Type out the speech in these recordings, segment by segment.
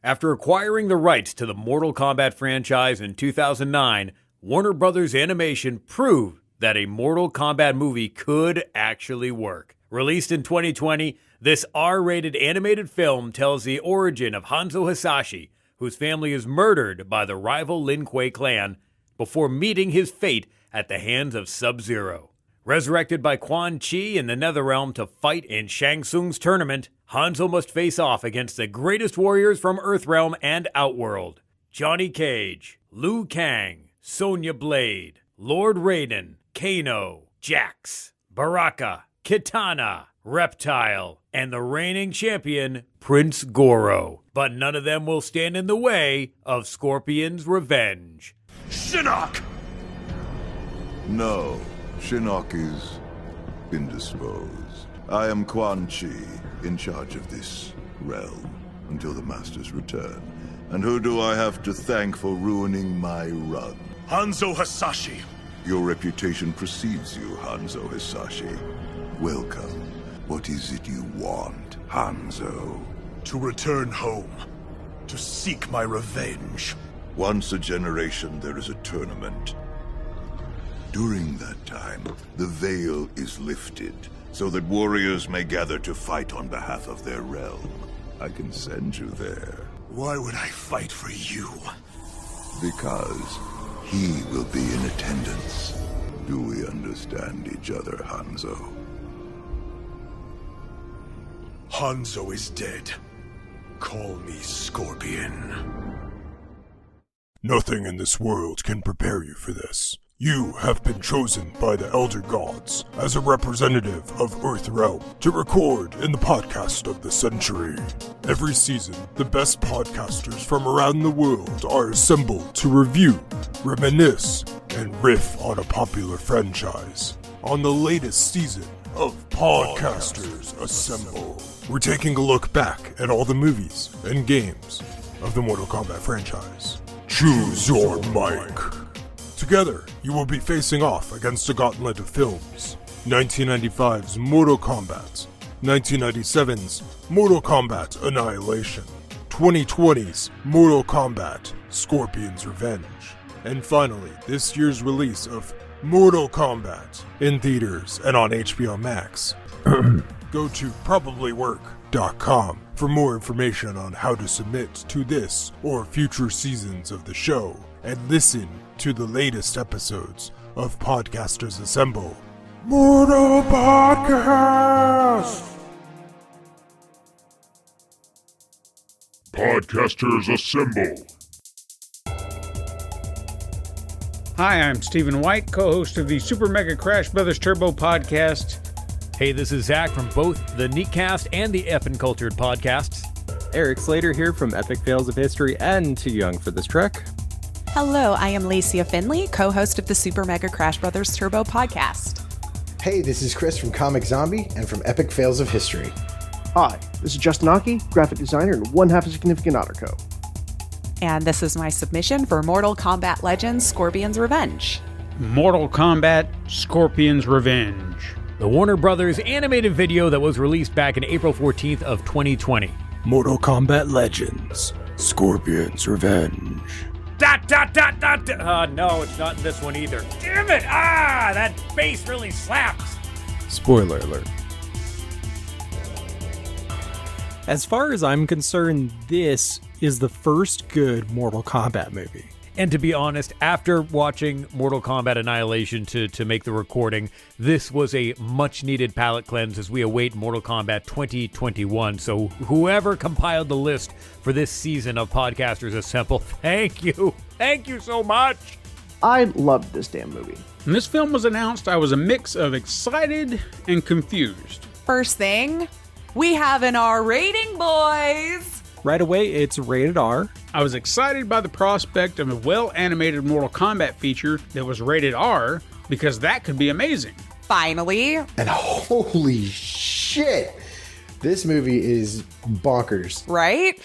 After acquiring the rights to the Mortal Kombat franchise in 2009, Warner Bros. Animation proved that a Mortal Kombat movie could actually work. Released in 2020, this R-rated animated film tells the origin of Hanzo Hasashi, whose family is murdered by the rival Lin Kuei clan before meeting his fate at the hands of Sub-Zero. Resurrected by Quan Chi in the Netherrealm to fight in Shang Tsung's tournament, Hanzo must face off against the greatest warriors from Earthrealm and Outworld: Johnny Cage, Liu Kang, Sonya Blade, Lord Raiden, Kano, Jax, Baraka, Kitana, Reptile, and the reigning champion, Prince Goro. But none of them will stand in the way of Scorpion's revenge. Shinnok! No, Shinnok is indisposed. I am Quan Chi, in charge of this realm, until the Master's return. And who do I have to thank for ruining my run? Hanzo Hasashi. Your reputation precedes you, Hanzo Hasashi. Welcome. What is it you want, Hanzo? To return home. To seek my revenge. Once a generation, there is a tournament. During that time, the veil is lifted, so that warriors may gather to fight on behalf of their realm. I can send you there. Why would I fight for you? Because he will be in attendance. Do we understand each other, Hanzo? Hanzo is dead. Call me Scorpion. Nothing in this world can prepare you for this. You have been chosen by the Elder Gods as a representative of Earthrealm to record in the podcast of the century. Every season, the best podcasters from around the world are assembled to review, reminisce, and riff on a popular franchise. On the latest season of Podcasters Assemble, we're taking a look back at all the movies and games of the Mortal Kombat franchise. Choose your mic. Together, you will be facing off against a gauntlet of films: 1995's Mortal Kombat, 1997's Mortal Kombat Annihilation, 2020's Mortal Kombat Scorpion's Revenge, and finally, this year's release of Mortal Kombat in theaters and on HBO Max. Go to probablywork.com for more information on how to submit to this or future seasons of the show, and listen to the latest episodes of Podcasters Assemble. Mortal Podcast! Podcasters Assemble. Hi, I'm Stephen White, co-host of the Super Mega Crash Brothers Turbo podcast. Hey, this is Zach from both the Neatcast and the Effin' Cultured podcasts. Eric Slater here from Epic Fails of History and Too Young for This Trek. Hello, I am Lacey Finley, co-host of the Super Mega Crash Brothers Turbo podcast. Hey, this is Chris from Comic Zombie and from Epic Fails of History. Hi, this is Justin Aki, graphic designer and one-half a significant otter co. And this is my submission for Mortal Kombat Legends Scorpion's Revenge. Mortal Kombat Scorpion's Revenge. The Warner Brothers animated video that was released back in April 14th of 2020. Mortal Kombat Legends, Scorpion's Revenge. No, it's not in this one either. Damn it! That bass really slaps. Spoiler alert. As far as I'm concerned, this is the first good Mortal Kombat movie. And to be honest, after watching Mortal Kombat Annihilation to make the recording, this was a much-needed palate cleanse as we await Mortal Kombat 2021. So whoever compiled the list for this season of Podcasters Assemble, thank you. Thank you so much. I loved this damn movie. When this film was announced, I was a mix of excited and confused. First thing, we have an R rating, boys. Right away, it's rated R. I was excited by the prospect of a well-animated Mortal Kombat feature that was rated R because that could be amazing. Finally. And holy shit, this movie is bonkers. Right?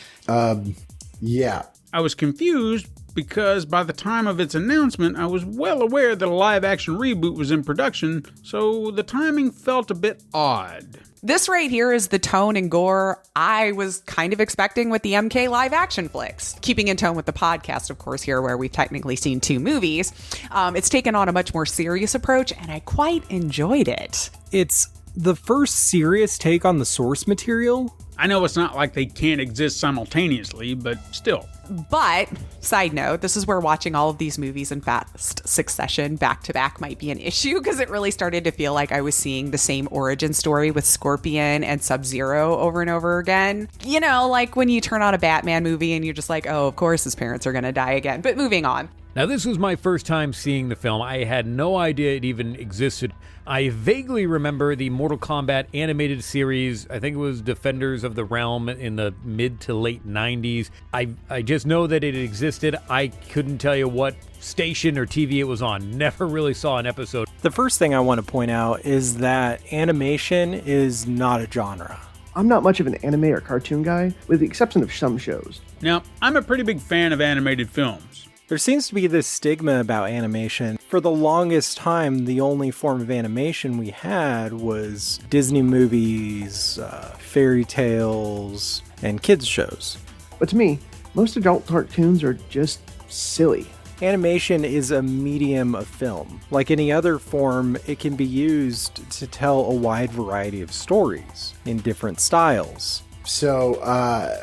Yeah. I was confused because by the time of its announcement, I was well aware that a live-action reboot was in production, so the timing felt a bit odd. This right here is the tone and gore I was kind of expecting with the MK live action flicks. Keeping in tone with the podcast, of course, here where we've technically seen 2 movies, it's taken on a much more serious approach, and I quite enjoyed it. It's the first serious take on the source material. I know it's not like they can't exist simultaneously, but still. But, side note, this is where watching all of these movies in fast succession back to back might be an issue, because it really started to feel like I was seeing the same origin story with Scorpion and Sub-Zero over and over again. You know, like when you turn on a Batman movie and you're just like, oh, of course his parents are going to die again. But moving on. Now, this was my first time seeing the film. I had no idea it even existed. I vaguely remember the Mortal Kombat animated series. I think it was Defenders of the Realm in the mid to late 90s. I just know that it existed. I couldn't tell you what station or TV it was on. Never really saw an episode. The first thing I want to point out is that animation is not a genre. I'm not much of an anime or cartoon guy, with the exception of some shows. Now, I'm a pretty big fan of animated films. There seems to be this stigma about animation. For the longest time, the only form of animation we had was Disney movies, fairy tales, and kids shows. But to me, most adult cartoons are just silly. Animation is a medium of film. Like any other form, it can be used to tell a wide variety of stories in different styles. So,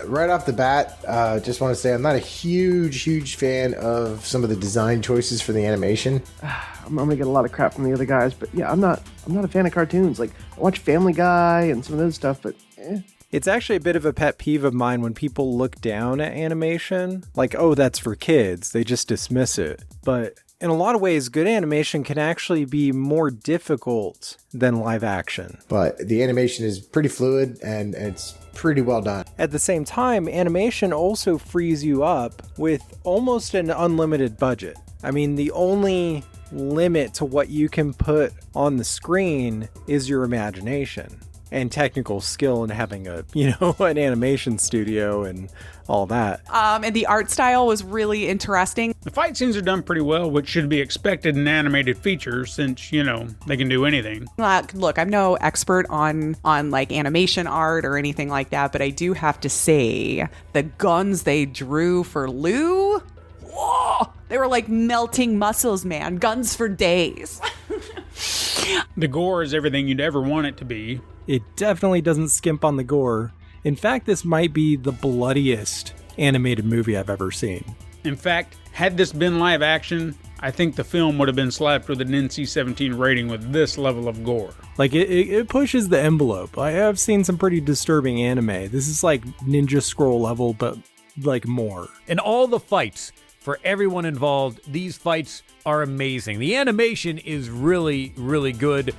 right off the bat, just want to say I'm not a huge fan of some of the design choices for the animation. I'm gonna get a lot of crap from the other guys, but yeah, I'm not a fan of cartoons. Like, I watch Family Guy and some of those stuff, but It's actually a bit of a pet peeve of mine when people look down at animation. Like, oh, that's for kids. They just dismiss it. But in a lot of ways, good animation can actually be more difficult than live action. But the animation is pretty fluid and it's pretty well done. At the same time, animation also frees you up with almost an unlimited budget. I mean, the only limit to what you can put on the screen is your imagination and technical skill in having an animation studio and all that. And the art style was really interesting. The fight scenes are done pretty well, which should be expected in animated features since, they can do anything. Look, I'm no expert on like animation art or anything like that, but I do have to say the guns they drew for Liu, whoa, they were like melting muscles, man. Guns for days. The gore is everything you'd ever want it to be. It definitely doesn't skimp on the gore. In fact, this might be the bloodiest animated movie I've ever seen. In fact, had this been live action, I think the film would have been slapped with an NC-17 rating with this level of gore. Like, it pushes the envelope. I have seen some pretty disturbing anime. This is like Ninja Scroll level, but like more. And all the fights, for everyone involved, these fights are amazing. The animation is really, really good.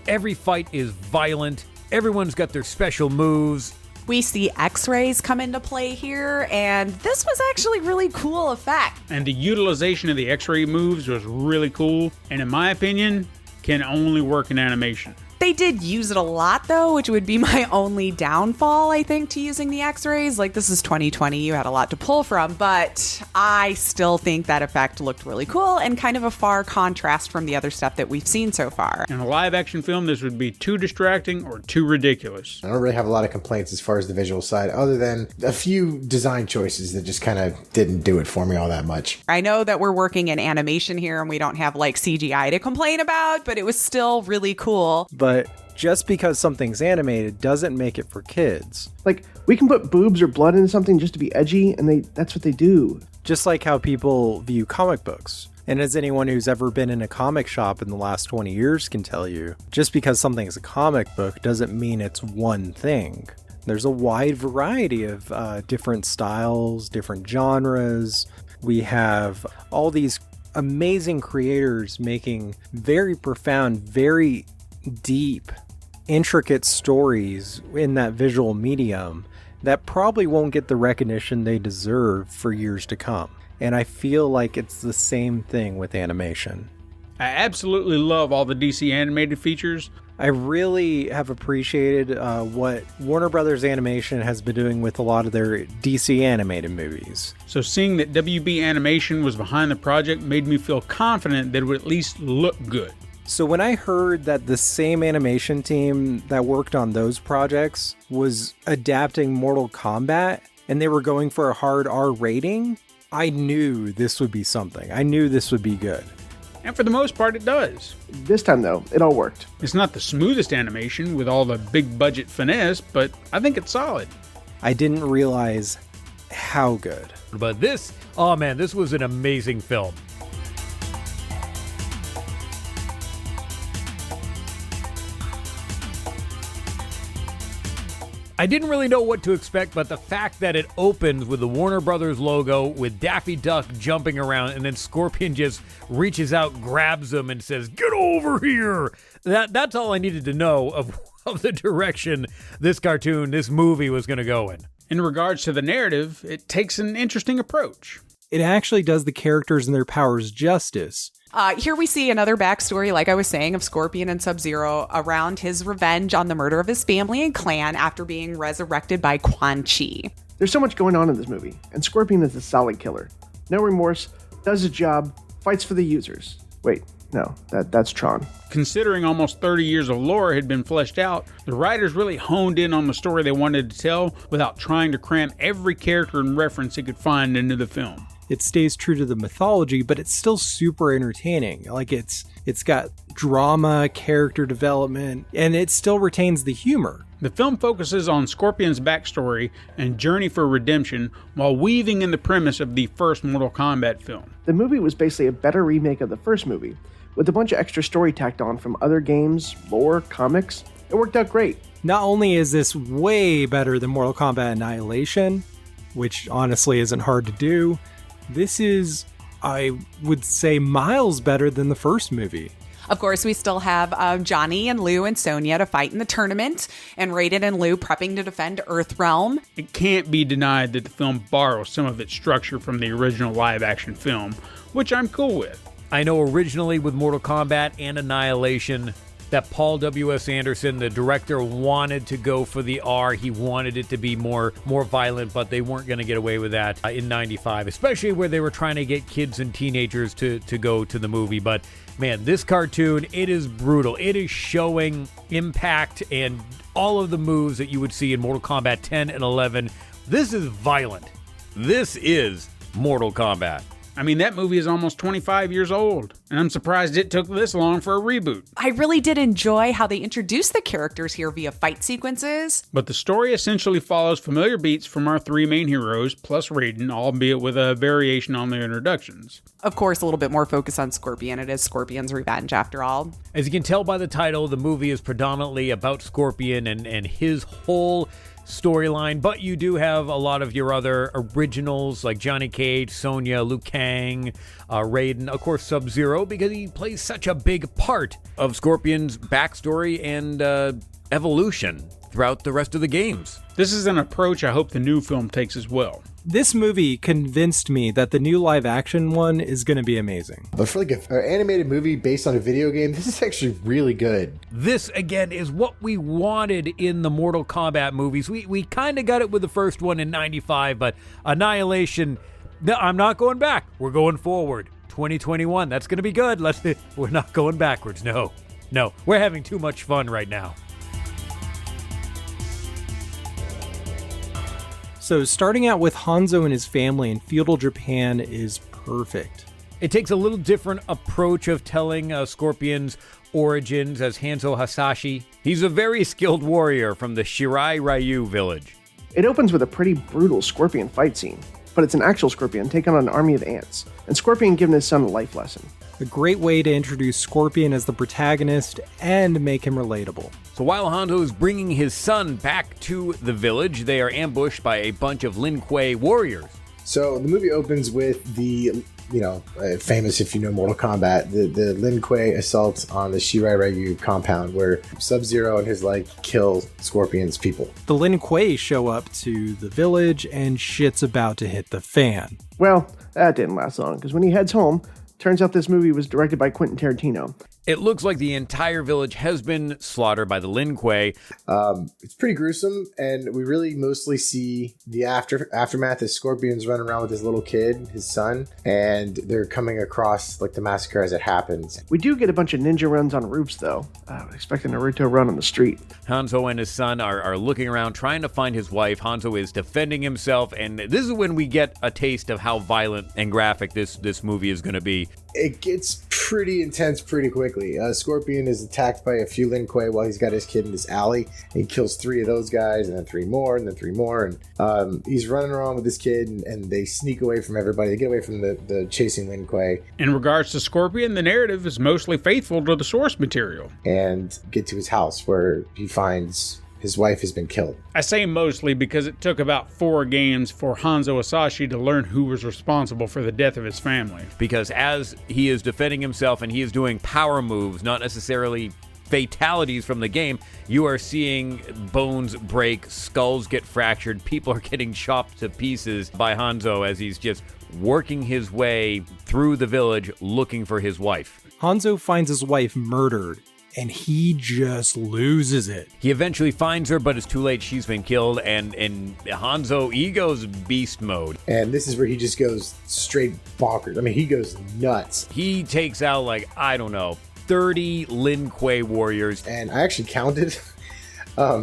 Every fight is violent. Everyone's got their special moves. We see X-rays come into play here, and this was actually really cool effect. And the utilization of the X-ray moves was really cool, and in my opinion, can only work in animation. They did use it a lot, though, which would be my only downfall, I think, to using the X-rays. Like, this is 2020, you had a lot to pull from, but I still think that effect looked really cool and kind of a far contrast from the other stuff that we've seen so far. In a live-action film, this would be too distracting or too ridiculous. I don't really have a lot of complaints as far as the visual side, other than a few design choices that just kind of didn't do it for me all that much. I know that we're working in animation here and we don't have, like, CGI to complain about, but it was still really cool. But just because something's animated doesn't make it for kids. Like, we can put boobs or blood into something just to be edgy, and that's what they do. Just like how people view comic books. And as anyone who's ever been in a comic shop in the last 20 years can tell you, just because something is a comic book doesn't mean it's one thing. There's a wide variety of different styles, different genres. We have all these amazing creators making very profound, very deep, intricate stories in that visual medium that probably won't get the recognition they deserve for years to come. And I feel like it's the same thing with animation. I absolutely love all the DC animated features. I really have appreciated what Warner Brothers Animation has been doing with a lot of their DC animated movies. So seeing that WB Animation was behind the project made me feel confident that it would at least look good. So when I heard that the same animation team that worked on those projects was adapting Mortal Kombat and they were going for a hard R rating, I knew this would be something. I knew this would be good. And for the most part, it does. This time, though, it all worked. It's not the smoothest animation with all the big budget finesse, but I think it's solid. I didn't realize how good. But this was an amazing film. I didn't really know what to expect, but the fact that it opens with the Warner Brothers logo, with Daffy Duck jumping around, and then Scorpion just reaches out, grabs him, and says, "Get over here!" That's all I needed to know of the direction this movie was going to go in. In regards to the narrative, it takes an interesting approach. It actually does the characters and their powers justice. Here we see another backstory, like I was saying, of Scorpion and Sub-Zero around his revenge on the murder of his family and clan after being resurrected by Quan Chi. There's so much going on in this movie, and Scorpion is a solid killer. No remorse, does his job, fights for the users. Wait, no, that's Tron. Considering almost 30 years of lore had been fleshed out, the writers really honed in on the story they wanted to tell without trying to cram every character and reference they could find into the film. It stays true to the mythology, but it's still super entertaining. Like it's got drama, character development, and it still retains the humor. The film focuses on Scorpion's backstory and journey for redemption while weaving in the premise of the first Mortal Kombat film. The movie was basically a better remake of the first movie, with a bunch of extra story tacked on from other games, lore, comics. It worked out great. Not only is this way better than Mortal Kombat Annihilation, which honestly isn't hard to do, this is, I would say, miles better than the first movie. Of course, we still have Johnny and Liu and Sonya to fight in the tournament, and Raiden and Liu prepping to defend Earthrealm. It can't be denied that the film borrows some of its structure from the original live-action film, which I'm cool with. I know originally with Mortal Kombat and Annihilation that Paul W.S. Anderson, the director, wanted to go for the R. He wanted it to be more violent, but they weren't going to get away with that in 95, especially where they were trying to get kids and teenagers to go to the movie. But man, this cartoon, it is brutal. It is showing impact and all of the moves that you would see in Mortal Kombat 10 and 11. This is violent. This is Mortal Kombat. I mean, that movie is almost 25 years old, and I'm surprised it took this long for a reboot. I really did enjoy how they introduced the characters here via fight sequences. But the story essentially follows familiar beats from our three main heroes, plus Raiden, albeit with a variation on their introductions. Of course, a little bit more focus on Scorpion. It is Scorpion's revenge, after all. As you can tell by the title, the movie is predominantly about Scorpion and his whole storyline, but you do have a lot of your other originals like Johnny Cage, Sonya, Liu Kang, Raiden, of course Sub-Zero, because he plays such a big part of Scorpion's backstory and evolution throughout the rest of the games. This is an approach I hope the new film takes as well. This movie convinced me that the new live-action one is going to be amazing. But for like an animated movie based on a video game, this is actually really good. This, again, is what we wanted in the Mortal Kombat movies. We kind of got it with the first one in 95, but Annihilation, no, I'm not going back. We're going forward. 2021, that's going to be good. We're not going backwards. No, we're having too much fun right now. So starting out with Hanzo and his family in feudal Japan is perfect. It takes a little different approach of telling Scorpion's origins as Hanzo Hasashi. He's a very skilled warrior from the Shirai Ryu village. It opens with a pretty brutal Scorpion fight scene, but it's an actual Scorpion taking on an army of ants, and Scorpion giving his son a life lesson. A great way to introduce Scorpion as the protagonist and make him relatable. So while Hanzo is bringing his son back to the village, they are ambushed by a bunch of Lin Kuei warriors. So the movie opens with the, famous, if you know Mortal Kombat, the Lin Kuei assault on the Shirai Ryu compound where Sub-Zero and his kill Scorpion's people. The Lin Kuei show up to the village and shit's about to hit the fan. Well, that didn't last long, because when he heads home, turns out this movie was directed by Quentin Tarantino. It looks like the entire village has been slaughtered by the Lin Kuei. It's pretty gruesome, and we really mostly see the aftermath as Scorpion's running around with his little kid, his son, and they're coming across like the massacre as it happens. We do get a bunch of ninja runs on roofs, though. I was expecting a Naruto run on the street. Hanzo and his son are looking around, trying to find his wife. Hanzo is defending himself, and this is when we get a taste of how violent and graphic this movie is going to be. It gets pretty intense pretty quickly. Scorpion is attacked by a few Lin Kuei while he's got his kid in this alley. He kills 3 of those guys, and then 3 more, and then 3 more. And he's running around with his kid, and they sneak away from everybody. They get away from the chasing Lin Kuei. In regards to Scorpion, the narrative is mostly faithful to the source material. And get to his house where he finds his wife has been killed. I say mostly because it took about 4 games for Hanzo Asashi to learn who was responsible for the death of his family. Because as he is defending himself and he is doing power moves, not necessarily fatalities from the game, you are seeing bones break, skulls get fractured, people are getting chopped to pieces by Hanzo as he's just working his way through the village looking for his wife. Hanzo finds his wife murdered, and he just loses it. He eventually finds her, but it's too late. She's been killed, and Hanzo, he goes beast mode. And this is where he just goes straight bonkers. I mean, he goes nuts. He takes out, 30 Lin Kuei warriors. And I actually counted.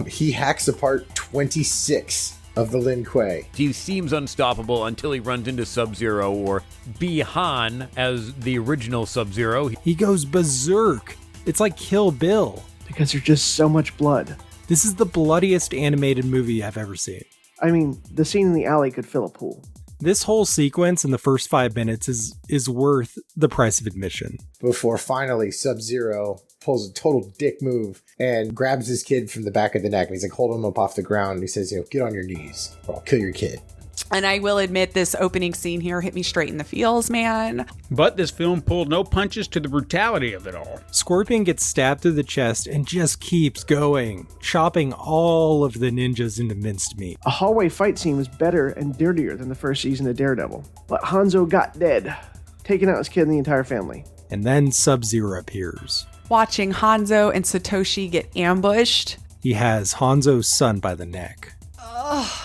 He hacks apart 26 of the Lin Kuei. He seems unstoppable until he runs into Sub-Zero, or Bi-Han as the original Sub-Zero. He goes berserk. It's like Kill Bill. Because there's just so much blood. This is the bloodiest animated movie I've ever seen. I mean, the scene in the alley could fill a pool. This whole sequence in the first 5 minutes is worth the price of admission. Before finally Sub-Zero pulls a total dick move and grabs his kid from the back of the neck. And he's like holding him up off the ground. And he says, get on your knees or I'll kill your kid. And I will admit, this opening scene here hit me straight in the feels, man. But this film pulled no punches to the brutality of it all. Scorpion gets stabbed through the chest and just keeps going, chopping all of the ninjas into minced meat. A hallway fight scene was better and dirtier than the first season of Daredevil. But Hanzo got dead, taking out his kid and the entire family. And then Sub-Zero appears. Watching Hanzo and Satoshi get ambushed. He has Hanzo's son by the neck.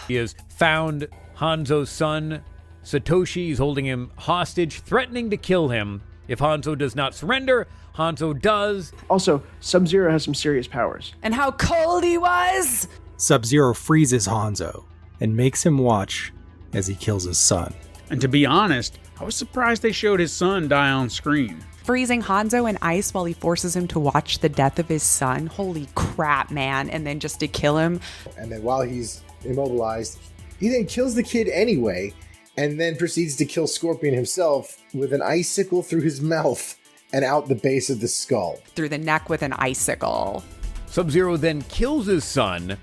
He has found Hanzo's son, Satoshi, is holding him hostage, threatening to kill him. If Hanzo does not surrender, Hanzo does. Also, Sub-Zero has some serious powers. And how cold he was! Sub-Zero freezes Hanzo and makes him watch as he kills his son. And to be honest, I was surprised they showed his son die on screen. Freezing Hanzo in ice while he forces him to watch the death of his son. Holy crap, man. And then just to kill him. And then while he's immobilized, he then kills the kid anyway, and then proceeds to kill Scorpion himself with an icicle through his mouth and out the base of the skull. Through the neck with an icicle. Sub-Zero then kills his son.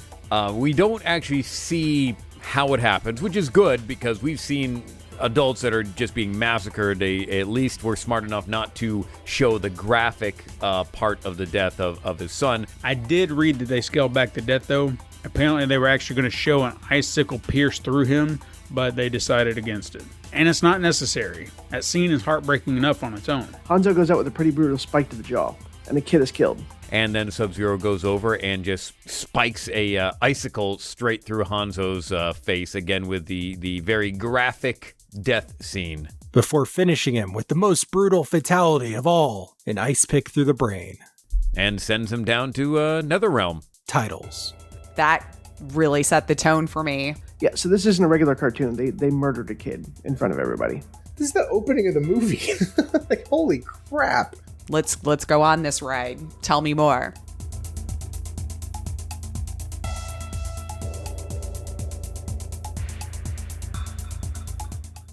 We don't actually see how it happens, which is good because we've seen adults that are just being massacred. They at least were smart enough not to show the graphic part of the death of his son. I did read that they scaled back the death, though. Apparently they were actually going to show an icicle pierce through him, but they decided against it. And it's not necessary. That scene is heartbreaking enough on its own. Hanzo goes out with a pretty brutal spike to the jaw, and the kid is killed. And then Sub-Zero goes over and just spikes a icicle straight through Hanzo's face, again with the very graphic death scene. Before finishing him with the most brutal fatality of all, an ice pick through the brain. And sends him down to Netherrealm. Titles. That really set the tone for me. Yeah, so this isn't a regular cartoon. They murdered a kid in front of everybody. This is the opening of the movie. Like, holy crap. Let's go on this ride. Tell me more.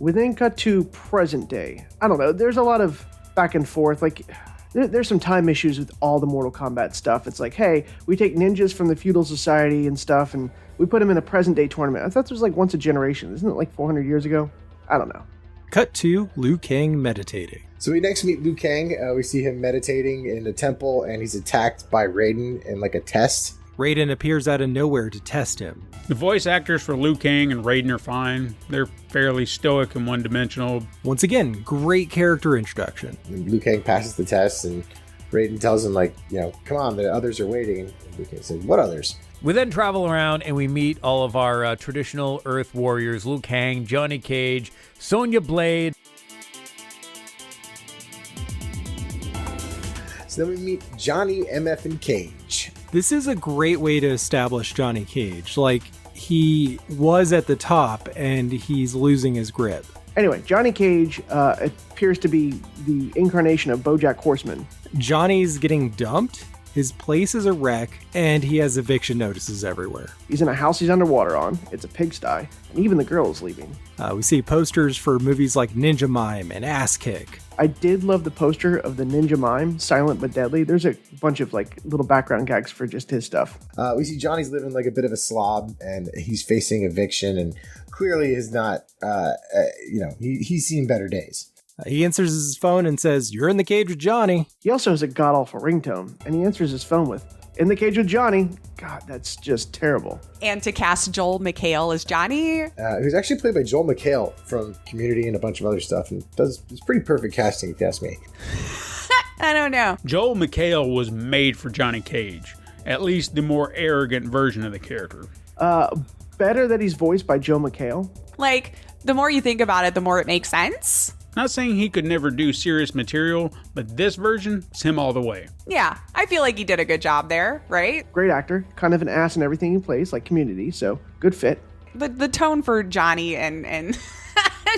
We then cut to present day. I don't know. There's a lot of back and forth. Like, there's some time issues with all the Mortal Kombat stuff. It's like, hey, we take ninjas from the feudal society and stuff, and we put them in a present day tournament. I thought this was like once a generation. Isn't it like 400 years ago? I don't know. Cut to Liu Kang meditating. So we next meet Liu Kang. We see him meditating in a temple, and he's attacked by Raiden in like a test. Raiden appears out of nowhere to test him. The voice actors for Liu Kang and Raiden are fine. They're fairly stoic and one-dimensional. Once again, great character introduction. And Liu Kang passes the test, and Raiden tells him, like, come on, the others are waiting. And Liu Kang says, what others? We then travel around and we meet all of our traditional Earth warriors, Liu Kang, Johnny Cage, Sonya Blade. So then we meet Johnny MF and Cage. This is a great way to establish Johnny Cage. Like, he was at the top and he's losing his grip. Anyway, Johnny Cage appears to be the incarnation of BoJack Horseman. Johnny's getting dumped, his place is a wreck, and he has eviction notices everywhere. He's in a house he's underwater on. It's a pigsty, and even the girl is leaving. We see posters for movies like Ninja Mime and Ass Kick. I did love the poster of the Ninja Mime, Silent but Deadly. There's a bunch of like little background gags for just his stuff. We see Johnny's living like a bit of a slob, and he's facing eviction, and clearly is not, he's seen better days. He answers his phone and says, "You're in the cage with Johnny." He also has a god-awful ringtone, and he answers his phone with, "In the cage with Johnny." God, that's just terrible. And to cast Joel McHale as Johnny. Who's actually played by Joel McHale from Community and a bunch of other stuff, and it's pretty perfect casting, if you ask me. I don't know. Joel McHale was made for Johnny Cage, at least the more arrogant version of the character. Better that he's voiced by Joe McHale. Like, the more you think about it, the more it makes sense. Not saying he could never do serious material, but this version is him all the way. Yeah, I feel like he did a good job there, right? Great actor, kind of an ass in everything he plays, like Community, so good fit. The tone for Johnny and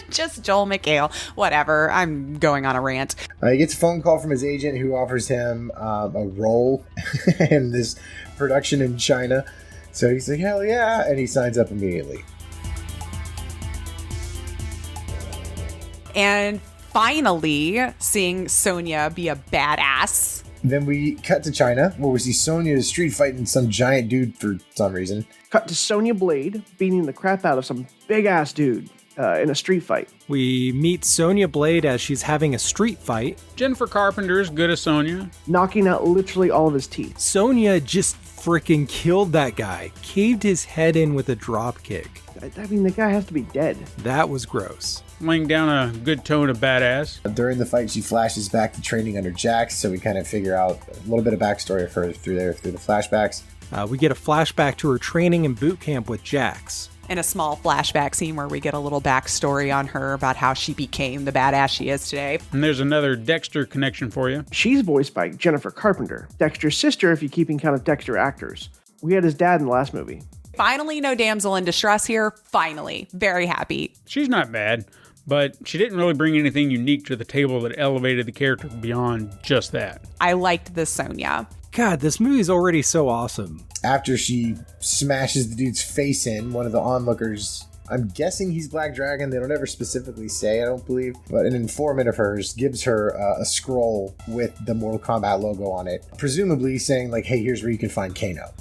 just Joel McHale, whatever. I'm going on a rant. He gets a phone call from his agent who offers him a role in this production in China. So he's like, hell yeah, and he signs up immediately. And finally, seeing Sonya be a badass. Then we cut to China, where we see Sonya street fighting some giant dude for some reason. Cut to Sonya Blade beating the crap out of some big-ass dude in a street fight. We meet Sonya Blade as she's having a street fight. Jennifer Carpenter is good as Sonya. Knocking out literally all of his teeth. Sonya just freaking killed that guy. Caved his head in with a drop kick. I mean, the guy has to be dead. That was gross. Laying down a good tone of badass. During the fight, she flashes back to training under Jax, so we kind of figure out a little bit of backstory for her through the flashbacks. We get a flashback to her training in boot camp with Jax. And a small flashback scene where we get a little backstory on her about how she became the badass she is today. And there's another Dexter connection for you. She's voiced by Jennifer Carpenter, Dexter's sister if you're keeping count of Dexter actors. We had his dad in the last movie. Finally, no damsel in distress here. Finally. Very happy. She's not bad, but she didn't really bring anything unique to the table that elevated the character beyond just that. I liked the Sonya. God, this movie's already so awesome. After she smashes the dude's face in, one of the onlookers, I'm guessing he's Black Dragon, they don't ever specifically say, I don't believe, but an informant of hers gives her a scroll with the Mortal Kombat logo on it, presumably saying like, hey, here's where you can find Kano.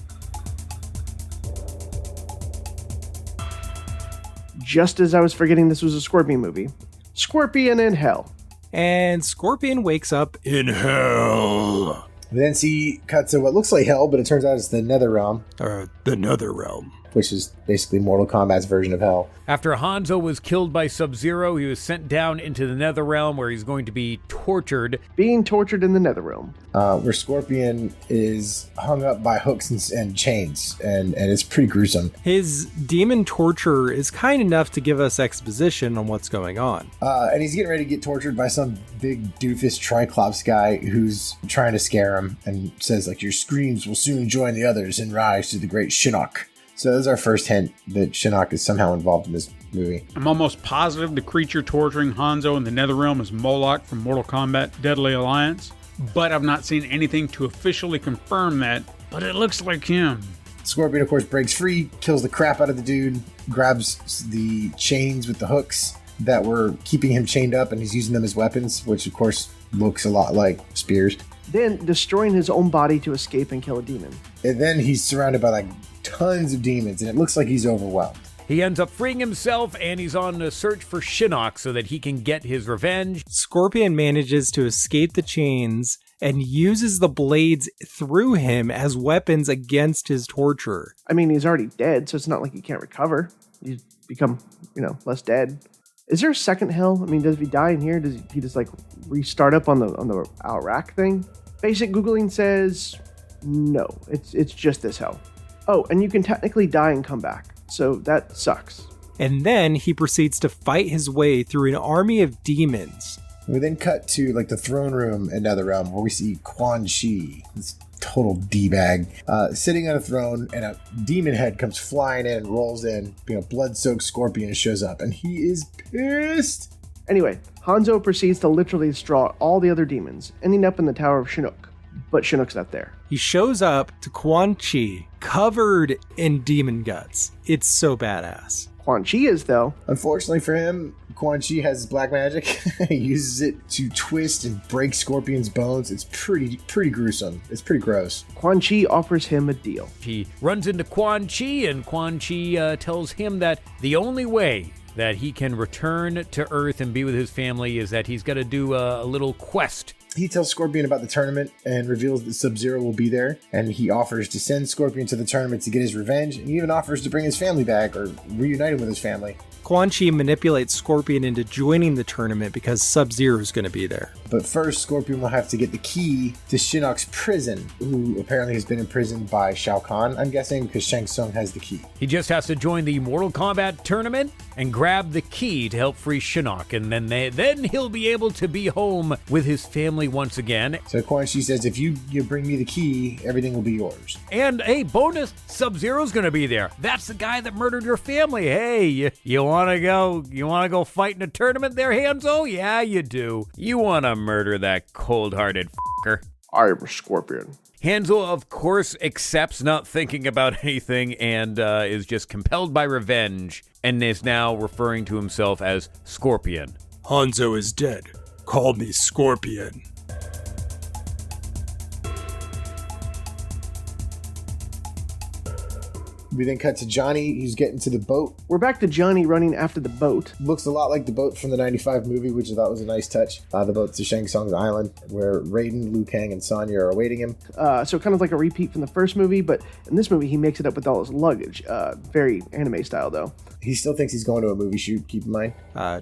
Just as I was forgetting this was a Scorpion movie. Scorpion in Hell. And Scorpion wakes up in hell. We then see cuts to what looks like hell, but it turns out it's the Netherrealm. The Netherrealm. Which is basically Mortal Kombat's version of hell. After Hanzo was killed by Sub-Zero, he was sent down into the Netherrealm where he's going to be tortured. Being tortured in the Netherrealm. Where Scorpion is hung up by hooks and chains, and it's pretty gruesome. His demon torture is kind enough to give us exposition on what's going on. And he's getting ready to get tortured by some big doofus Triclops guy who's trying to scare him and says, like, your screams will soon join the others and rise to the great Shinnok. So this is our first hint that Shinnok is somehow involved in this movie. I'm almost positive the creature torturing Hanzo in the Netherrealm is Moloch from Mortal Kombat Deadly Alliance, but I've not seen anything to officially confirm that, but it looks like him. Scorpion, of course, breaks free, kills the crap out of the dude, grabs the chains with the hooks that were keeping him chained up, and he's using them as weapons, which, of course, looks a lot like spears. Then destroying his own body to escape and kill a demon. And then he's surrounded by, like, tons of demons, and it looks like he's overwhelmed. He ends up freeing himself, and he's on a search for Shinnok so that he can get his revenge. Scorpion manages to escape the chains and uses the blades through him as weapons against his torture. I mean, he's already dead, so it's not like he can't recover. He's become, less dead. Is there a second hell? I mean, does he die in here? Does he just, like, restart up on the Al-Rak thing? Basic Googling says no, it's just this hell. Oh, and you can technically die and come back, so that sucks. And then he proceeds to fight his way through an army of demons. We then cut to like the throne room in Netherrealm where we see Quan Chi, this total D-bag, sitting on a throne, and a demon head comes flying in and rolls in. Blood-soaked scorpion shows up, and he is pissed. Anyway, Hanzo proceeds to literally destroy all the other demons, ending up in the Tower of Chinook. But Chinook's not there. He shows up to Quan Chi covered in demon guts. It's so badass. Quan Chi is, though. Unfortunately for him, Quan Chi has black magic. He uses it to twist and break Scorpion's bones. It's pretty gruesome. It's pretty gross. Quan Chi offers him a deal. He runs into Quan Chi, and Quan Chi tells him that the only way that he can return to Earth and be with his family is that he's got to do a little quest. He tells Scorpion about the tournament and reveals that Sub-Zero will be there, and he offers to send Scorpion to the tournament to get his revenge, and he even offers to bring his family back or reunite him with his family. Quan Chi manipulates Scorpion into joining the tournament because Sub-Zero is going to be there. But first, Scorpion will have to get the key to Shinnok's prison, who apparently has been imprisoned by Shao Kahn, I'm guessing, because Shang Tsung has the key. He just has to join the Mortal Kombat tournament and grab the key to help free Shinnok, and then he'll be able to be home with his family once again. So Quan Chi says, if you bring me the key, everything will be yours. And hey, bonus, Sub-Zero's gonna be there. That's the guy that murdered your family. Hey, you wanna go fight in a tournament there, Hanzo? Yeah, you do. You wanna murder that cold-hearted f***er. I am a Scorpion. Hanzo, of course, accepts, not thinking about anything, and is just compelled by revenge, and is now referring to himself as Scorpion. Hanzo is dead. Call me Scorpion. We then cut to Johnny. He's getting to the boat. We're back to Johnny running after the boat. Looks a lot like the boat from the 95 movie, which I thought was a nice touch. The boat to Shang Tsung's island, where Raiden, Liu Kang, and Sonya are awaiting him. So kind of like a repeat from the first movie, but in this movie, he makes it up with all his luggage. Very anime style, though. He still thinks he's going to a movie shoot, keep in mind.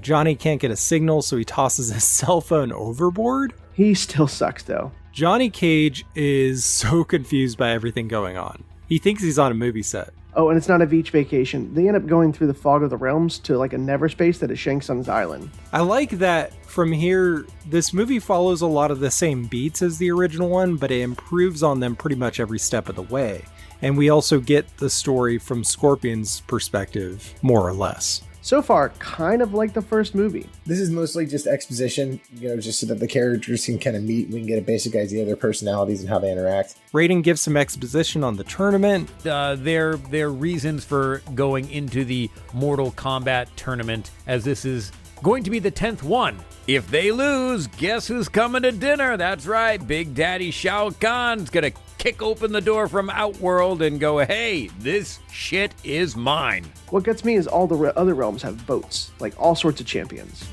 Johnny can't get a signal, so he tosses his cell phone overboard. He still sucks, though. Johnny Cage is so confused by everything going on. He thinks he's on a movie set. Oh, and it's not a beach vacation. They end up going through the fog of the realms to like a never space that is Shang Tsung's island. I like that from here, this movie follows a lot of the same beats as the original one, but it improves on them pretty much every step of the way. And we also get the story from Scorpion's perspective, more or less. So far, kind of like the first movie. This is mostly just exposition, just so that the characters can kind of meet. We can get a basic idea of their personalities and how they interact. Raiden gives some exposition on the tournament. Their reasons for going into the Mortal Kombat tournament, as this is going to be the 10th one. If they lose, guess who's coming to dinner? That's right, Big Daddy Shao Kahn's gonna kick open the door from Outworld and go, hey, this shit is mine. What gets me is all the other realms have boats, like all sorts of champions.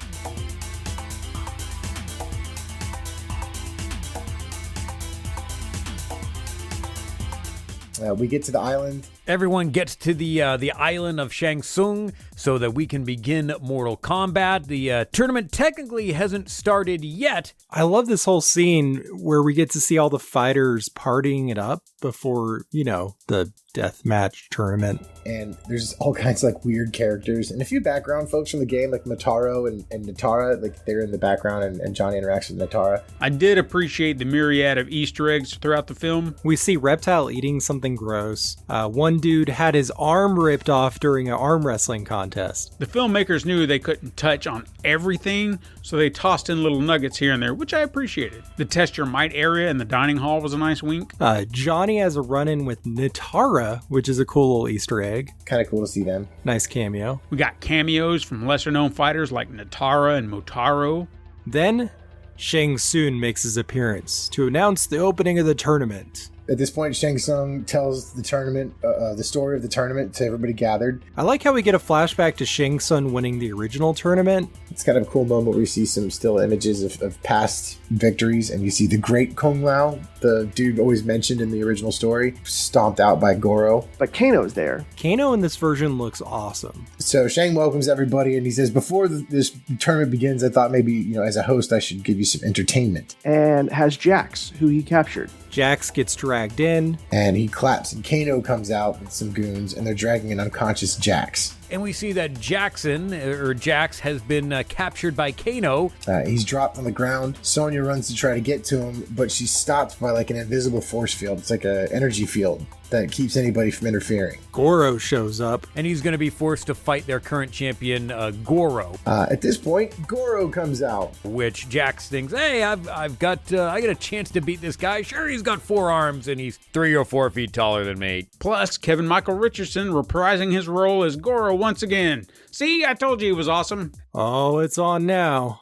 We get to the island. Everyone gets to the island of Shang Tsung so that we can begin Mortal Kombat. The tournament technically hasn't started yet. I love this whole scene where we get to see all the fighters partying it up before, the deathmatch tournament. And there's all kinds of weird characters and a few background folks from the game, like Motaro and Natara. They're in the background, and Johnny interacts with Natara. I did appreciate the myriad of Easter eggs throughout the film. We see Reptile eating something gross. One dude had his arm ripped off during an arm wrestling contest. The filmmakers knew they couldn't touch on everything, so they tossed in little nuggets here and there, which I appreciated. The test your might area in the dining hall was a nice wink. Johnny has a run-in with Natara, which is a cool little Easter egg. Kind of cool to see them. Nice cameo. We got cameos from lesser-known fighters like Natara and Motaro. Then, Shang Tsung makes his appearance to announce the opening of the tournament. At this point, Shang Tsung tells the tournament, the story of the tournament to everybody gathered. I like how we get a flashback to Shang Tsung winning the original tournament. It's kind of a cool moment where you see some still images of past victories, and you see the great Kung Lao, the dude always mentioned in the original story, stomped out by Goro. But Kano's there. Kano in this version looks awesome. So Shang welcomes everybody, and he says, before this tournament begins, I thought maybe, as a host, I should give you some entertainment. And has Jax, who he captured. Jax gets dragged in. And he claps, and Kano comes out with some goons, and they're dragging an unconscious Jax. And we see that Jax has been captured by Kano. He's dropped on the ground. Sonya runs to try to get to him, but she's stopped by like an invisible force field. It's like an energy field that keeps anybody from interfering. Goro shows up. And he's going to be forced to fight their current champion, Goro. At this point, Goro comes out. Which Jax thinks, hey, I got a chance to beat this guy. Sure, he's got 4 arms and he's 3 or 4 feet taller than me. Plus, Kevin Michael Richardson reprising his role as Goro once again. See, I told you he was awesome. Oh, it's on now.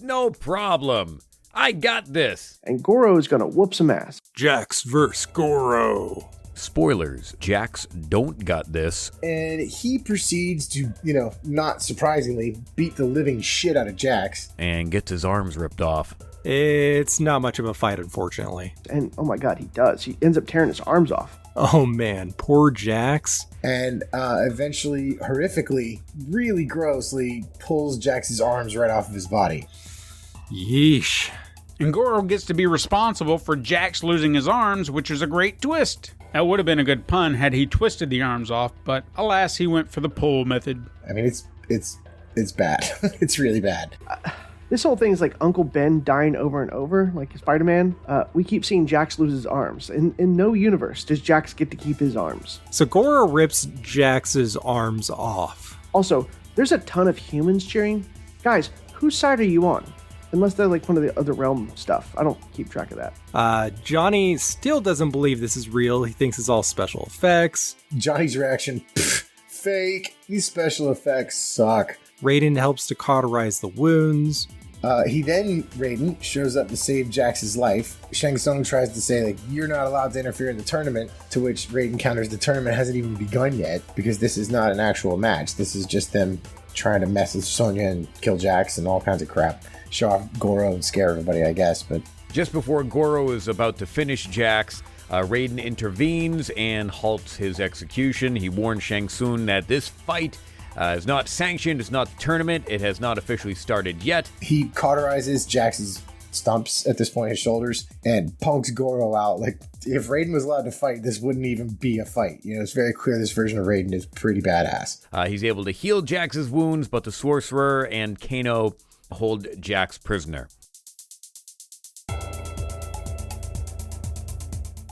No problem. I got this. And Goro's gonna whoop some ass. Jax vs. Goro. Spoilers, Jax don't got this. And he proceeds to, not surprisingly, beat the living shit out of Jax. And gets his arms ripped off. It's not much of a fight, unfortunately. And oh my god, he does. He ends up tearing his arms off. Oh man, poor Jax. And eventually, horrifically, really grossly, pulls Jax's arms right off of his body. Yeesh. And Goro gets to be responsible for Jax losing his arms, which is a great twist. That would have been a good pun had he twisted the arms off, but alas, he went for the pull method. I mean, it's bad. It's really bad. This whole thing is like Uncle Ben dying over and over, like Spider-Man. We keep seeing Jax lose his arms. In no universe does Jax get to keep his arms. So Goro rips Jax's arms off. Also, there's a ton of humans cheering. Guys, whose side are you on? Unless they're like one of the other realm stuff. I don't keep track of that. Johnny still doesn't believe this is real. He thinks it's all special effects. Johnny's reaction, fake. These special effects suck. Raiden helps to cauterize the wounds. Raiden shows up to save Jax's life. Shang Tsung tries to say, you're not allowed to interfere in the tournament, to which Raiden counters the tournament hasn't even begun yet, because this is not an actual match. This is just them trying to mess with Sonya and kill Jax and all kinds of crap. Show off Goro and scare everybody, I guess, but... Just before Goro is about to finish Jax, Raiden intervenes and halts his execution. He warns Shang Tsung that this fight is not sanctioned, it's not the tournament, it has not officially started yet. He cauterizes Jax's stumps at this point, his shoulders, and punks Goro out. If Raiden was allowed to fight, this wouldn't even be a fight. It's very clear this version of Raiden is pretty badass. He's able to heal Jax's wounds, but the Sorcerer and Kano hold Jax prisoner.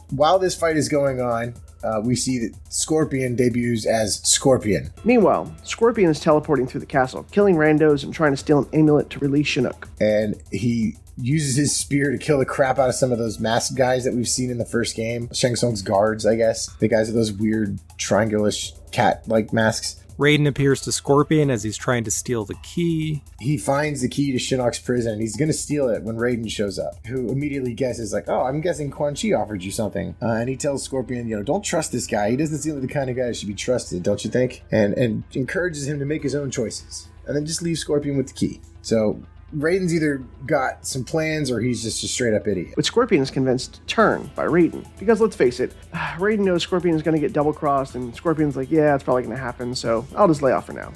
While this fight is going on, we see that Scorpion debuts as Scorpion. Meanwhile, Scorpion is teleporting through the castle, killing randos and trying to steal an amulet to release Chinook. And he uses his spear to kill the crap out of some of those masked guys that we've seen in the first game. Shang Tsung's guards, I guess. The guys with those weird triangular-ish cat-like masks. Raiden appears to Scorpion as he's trying to steal the key. He finds the key to Shinnok's prison, and he's going to steal it when Raiden shows up, who immediately guesses, I'm guessing Quan Chi offered you something. And he tells Scorpion, don't trust this guy. He doesn't seem like the kind of guy that should be trusted, don't you think? And encourages him to make his own choices. And then just leaves Scorpion with the key. So Raiden's either got some plans or he's just a straight up idiot. But Scorpion is convinced to turn by Raiden. Because let's face it, Raiden knows Scorpion is going to get double crossed, and Scorpion's like, yeah, it's probably going to happen, so I'll just lay off for now.